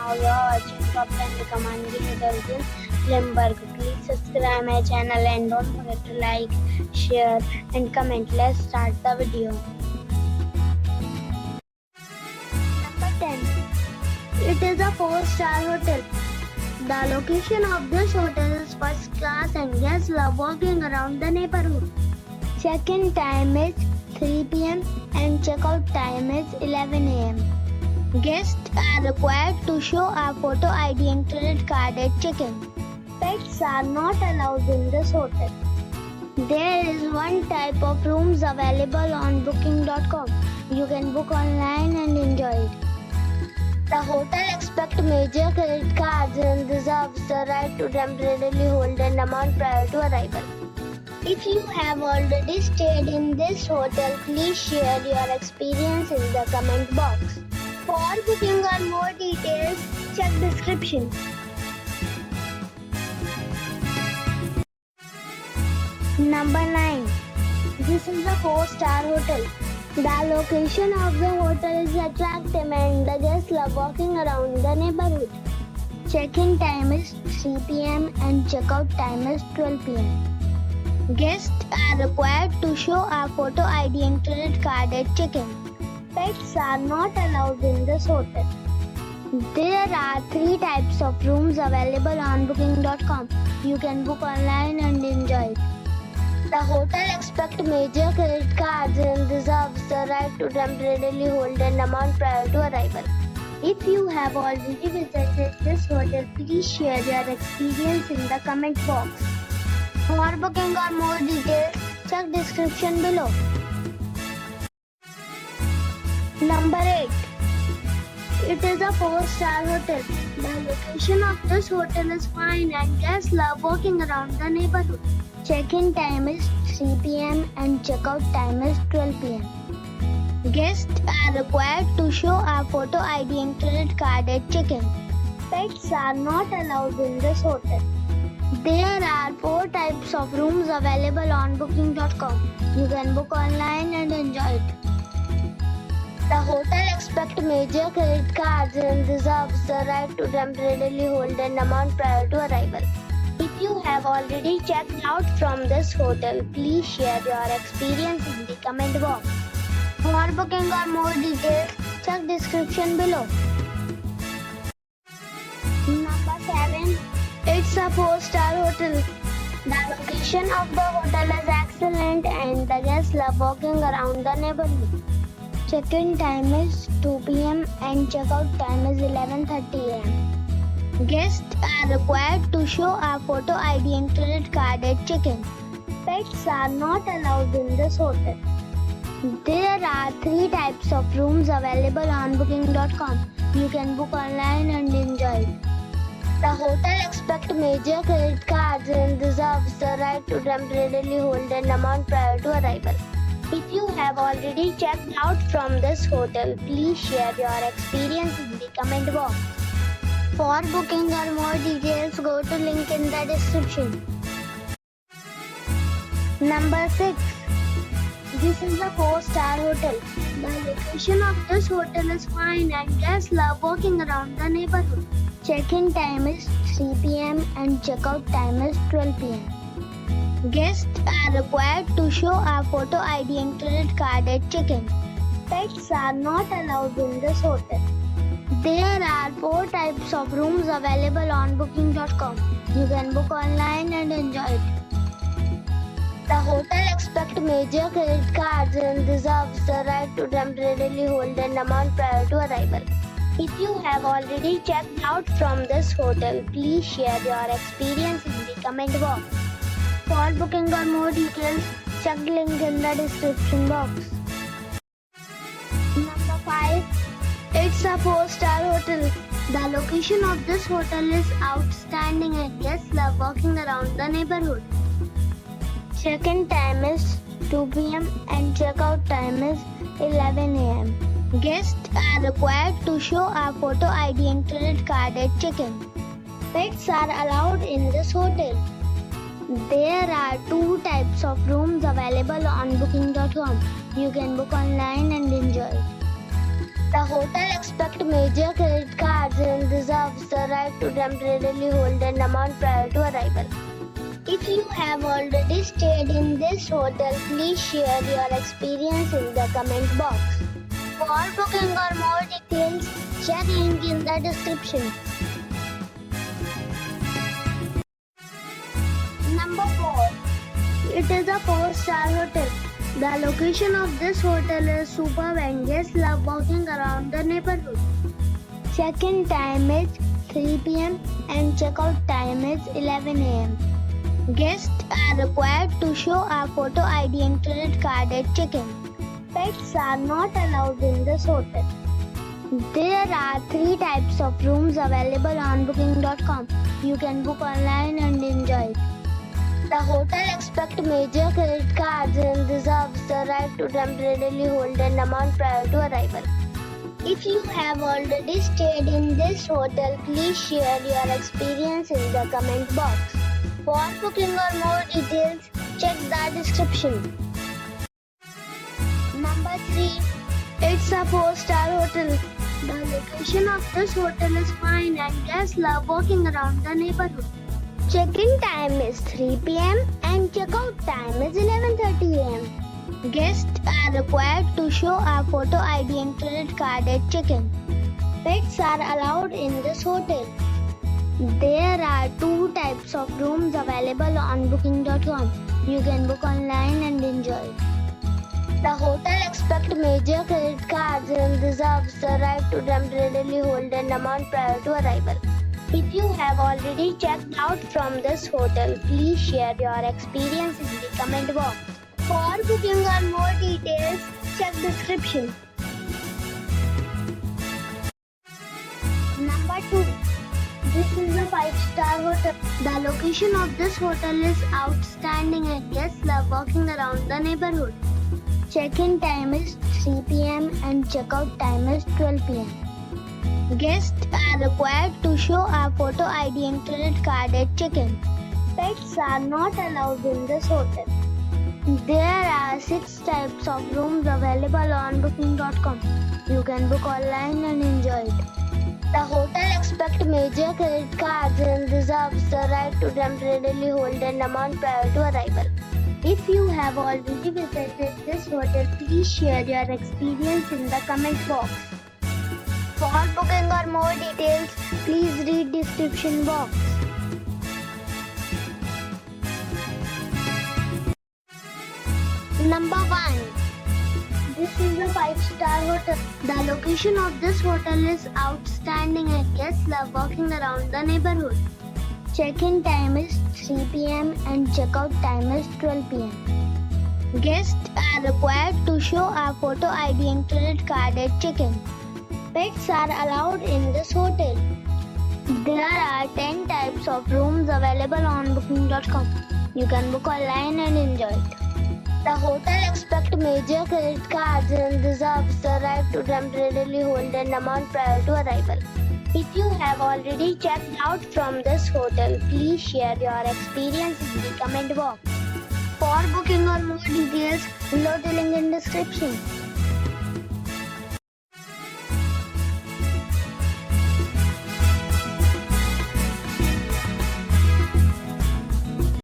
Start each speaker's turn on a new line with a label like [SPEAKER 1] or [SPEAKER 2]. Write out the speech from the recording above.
[SPEAKER 1] now you're watching top 10 recommended hotels in Limburg. Please subscribe my channel and don't forget to like, share and comment. Let's start the video. Number 10. It is a 4-star hotel. The location of this hotel is first class and guests love walking around the neighborhood. Check-in time is 3 p.m. and check-out time is 11 a.m. Guests are required to show a photo ID and credit card at check-in. Pets are not allowed in this hotel. There is one type of rooms available on booking.com. You can book online and enjoy it. The hotel expects major credit cards and reserves the right to temporarily hold an amount prior to arrival. If you have already stayed in this hotel, please share your experience in the comment box. For booking or more details, check description. Number 9. This is a 4-star hotel. The location of the hotel is attractive and the guests love walking around the neighborhood. Check-in time is 3 p.m. and check-out time is 12 p.m. Guests are required to show a photo ID and credit card at check-in. Pets are not allowed in this hotel. There are 3 types of rooms available on booking.com. You can book online and enjoy it. The hotel expects major credit cards and reserves the right to temporarily hold an amount prior to arrival. If you have already visited this hotel, please share your experience in the comment box. For booking or more details, check description below. Number 8. It is a 4-star hotel. The location of this hotel is fine and guests love walking around the neighborhood. Check-in time is 3 p.m. and check-out time is 12 p.m. Guests are required to show a photo ID and credit card at check-in. Pets are not allowed in this hotel. There are 4 types of rooms available on booking.com. You can book online and enjoy it. The hotel expects major credit cards and reserves the right to temporarily hold an amount prior to arrival. If you have already checked out from this hotel, please share your experience in the comment box. For booking or more details, check description below. Number 7. It's a 4-star hotel. The location of the hotel is excellent and the guests love walking around the neighborhood. Check-in time is 2 p.m. and check-out time is 11:30 a.m. Guests are required to show a photo ID and credit card at check-in. Pets are not allowed in this hotel. There are 3 types of rooms available on booking.com. You can book online and enjoy it. The hotel expects major credit cards and reserves the right to temporarily hold an amount prior to arrival. If you have already checked out from this hotel, please share your experience in the comment box. For booking or more details, go to link in the description. Number 6. This is a 4-star hotel. The location of this hotel is fine and guests love walking around the neighborhood. Check-in time is 3 p.m. and check-out time is 12 p.m. Guests are required to show a photo ID and credit card at check-in. Pets are not allowed in this hotel. There are 4 types of rooms available on booking.com. You can book online and enjoy it. The hotel expects major credit cards and reserves the right to temporarily hold an amount prior to arrival. If you have already checked out from this hotel, please share your experience in the comment box. For booking or more details, check the link in the description box. Number 5. It's a 4-star hotel. The location of this hotel is outstanding and guests love walking around the neighborhood. Check-in time is 2 p.m. and check-out time is 11 a.m. Guests are required to show a photo ID and credit card at check-in. Pets are allowed in this hotel. There are 2 types of rooms available on booking.com. You can book online and enjoy it. The hotel expects major credit cards cards and reserves the right to temporarily hold an amount prior to arrival. If you have already stayed in this hotel, please share your experience in the comment box. For booking or more details, check link in the description. Number 4. It is a 4-star hotel. The location of this hotel is superb and guests love walking around the neighborhood. Check-in time is 3 p.m. and check-out time is 11 a.m. Guests are required to show a photo ID and credit card at check-in. Pets are not allowed in this hotel. There are 3 types of rooms available on booking.com. You can book online and enjoy it. The hotel expects major credit cards and reserves the right to temporarily hold an amount prior to arrival. If you have already stayed in this hotel, please share your experience in the comment box. For booking or more details, check the description. Number 3. It's a 4-star hotel. The location of this hotel is fine and guests love walking around the neighborhood. Check-in time is 3 p.m. and check-out time is 11:30 a.m. Guests are required to show a photo ID and credit card at check-in. Pets are allowed in this hotel. There are 2 types of rooms available on booking.com. You can book online and enjoy it. The hotel expects major credit cards and reserves the right to temporarily hold an amount prior to arrival. If you have already checked out from this hotel, please share your experience in the comment box. For booking or more details, check description. Number 2. This is a 5-star hotel. The location of this hotel is outstanding and guests love walking around the neighborhood. Check-in time is 3 p.m. and check-out time is 12 p.m. Guests are required to show a photo ID and credit card at check-in. Pets are not allowed in this hotel. There are 6 types of rooms available on booking.com. You can book online and enjoy it. The hotel expects major credit cards and reserves the right to temporarily hold an amount prior to arrival. If you have already visited this hotel, please share your experience in the comment box. For booking or more details, please read description box. Number 1. This is a 5-star hotel. The location of this hotel is outstanding and guests love walking around the neighborhood. Check-in time is 3 p.m. and check-out time is 12 p.m. Guests are required to show a photo ID and credit card at check-in. Pets are allowed in this hotel. There are 10 types of rooms available on booking.com. You can book online and enjoy it. The hotel expects major credit cards and reserves the right to temporarily hold an amount prior to arrival. If you have already checked out from this hotel, please share your experience in the comment box. For booking or more details, below the link in description.